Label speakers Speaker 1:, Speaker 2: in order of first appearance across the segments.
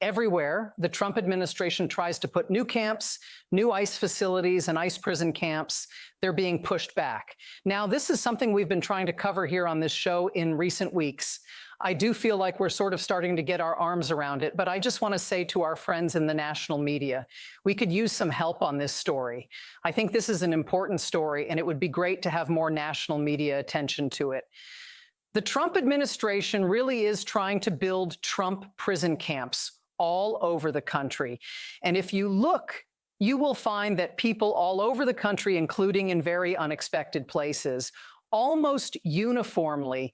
Speaker 1: Everywhere, the Trump administration tries to put new camps, new ICE facilities, and ICE prison camps. They're being pushed back. Now, this is something we've been trying to cover here on this show in recent weeks. I do feel like we're sort of starting to get our arms around it, but I just want to say to our friends in the national media, we could use some help on this story. I think this is an important story, and it would be great to have more national media attention to it. The Trump administration really is trying to build Trump prison camps all over the country. And if you look, you will find that people all over the country, including in very unexpected places, almost uniformly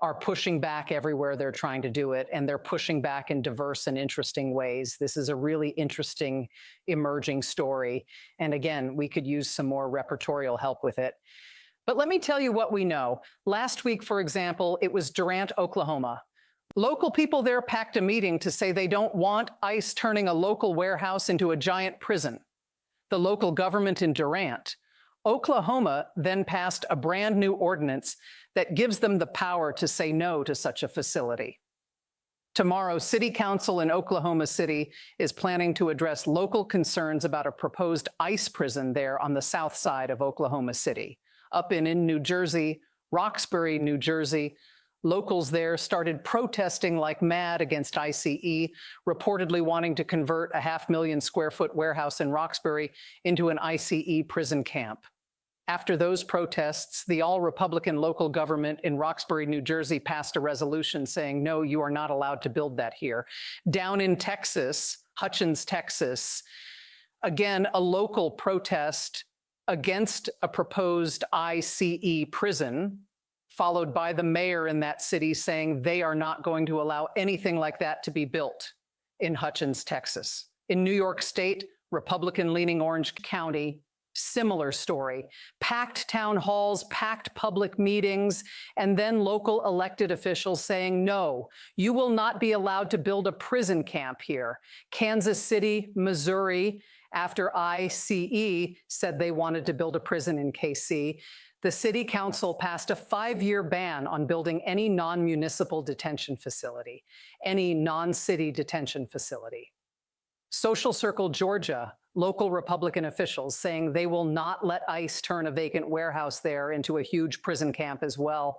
Speaker 1: are pushing back everywhere they're trying to do it, and they're pushing back in diverse and interesting ways. This is a really interesting emerging story. And again, we could use some more repertorial help with it. But let me tell you what we know. Last week, for example, it was Durant, Oklahoma. Local people there packed a meeting to say they don't want ICE turning a local warehouse into a giant prison. The local government in Durant, Oklahoma, then passed a brand new ordinance that gives them the power to say no to such a facility. Tomorrow, City Council in Oklahoma City is planning to address local concerns about a proposed ICE prison there on the south side of Oklahoma City. Up in New Jersey, Roxbury, New Jersey, locals there started protesting like mad against ICE, reportedly wanting to convert a 500,000 square foot warehouse in Roxbury into an ICE prison camp. After those protests, the all-Republican local government in Roxbury, New Jersey passed a resolution saying, no, you are not allowed to build that here. Down in Texas, Hutchins, Texas, again, a local protest against a proposed ICE prison, followed by the mayor in that city saying they are not going to allow anything like that to be built in Hutchins, Texas. In New York State, Republican-leaning Orange County, similar story. Packed town halls, packed public meetings, and then local elected officials saying, no, you will not be allowed to build a prison camp here. Kansas City, Missouri, after ICE said they wanted to build a prison in KC, the city council passed a 5-year ban on building any non-municipal detention facility, any non-city detention facility. Social Circle, Georgia, local Republican officials saying they will not let ICE turn a vacant warehouse there into a huge prison camp as well.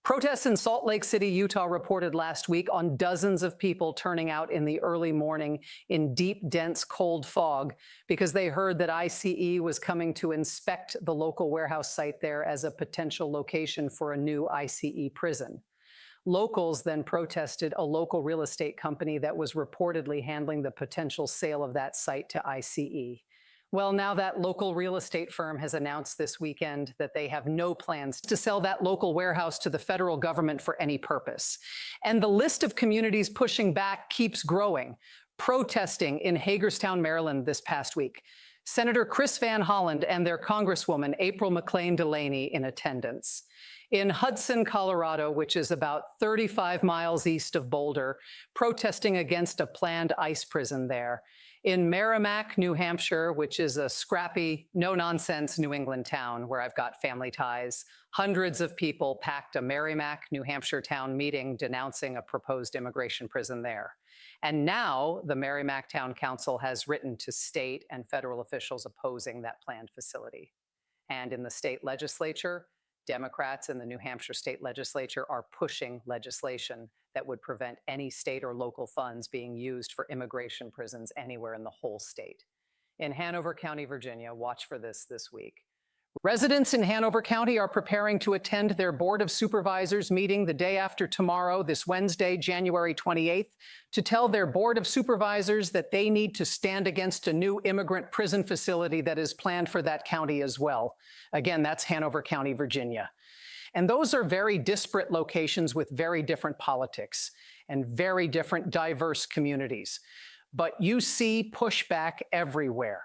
Speaker 1: Protests in Salt Lake City, Utah reported last week on dozens of people turning out in the early morning in deep, dense, cold fog because they heard that ICE was coming to inspect the local warehouse site there as a potential location for a new ICE prison. Locals then protested a local real estate company that was reportedly handling the potential sale of that site to ICE. Well, now that local real estate firm has announced this weekend that they have no plans to sell that local warehouse to the federal government for any purpose. And the list of communities pushing back keeps growing. Protesting in Hagerstown, Maryland this past week. Senator Chris Van Hollen and their Congresswoman April McClain Delaney in attendance. In Hudson, Colorado, which is about 35 miles east of Boulder, protesting against a planned ICE prison there. In Merrimack, New Hampshire, which is a scrappy, no-nonsense New England town where I've got family ties, hundreds of people packed a Merrimack, New Hampshire town meeting denouncing a proposed immigration prison there. And now the Merrimack Town Council has written to state and federal officials opposing that planned facility. And in the state legislature, Democrats in the New Hampshire state legislature are pushing legislation that would prevent any state or local funds being used for immigration prisons anywhere in the whole state. In Hanover County, Virginia, watch for this week. Residents in Hanover County are preparing to attend their Board of Supervisors meeting the day after tomorrow, this Wednesday, January 28th, to tell their Board of Supervisors that they need to stand against a new immigrant prison facility that is planned for that county as well. Again, that's Hanover County, Virginia. And those are very disparate locations with very different politics and very different diverse communities. But you see pushback everywhere.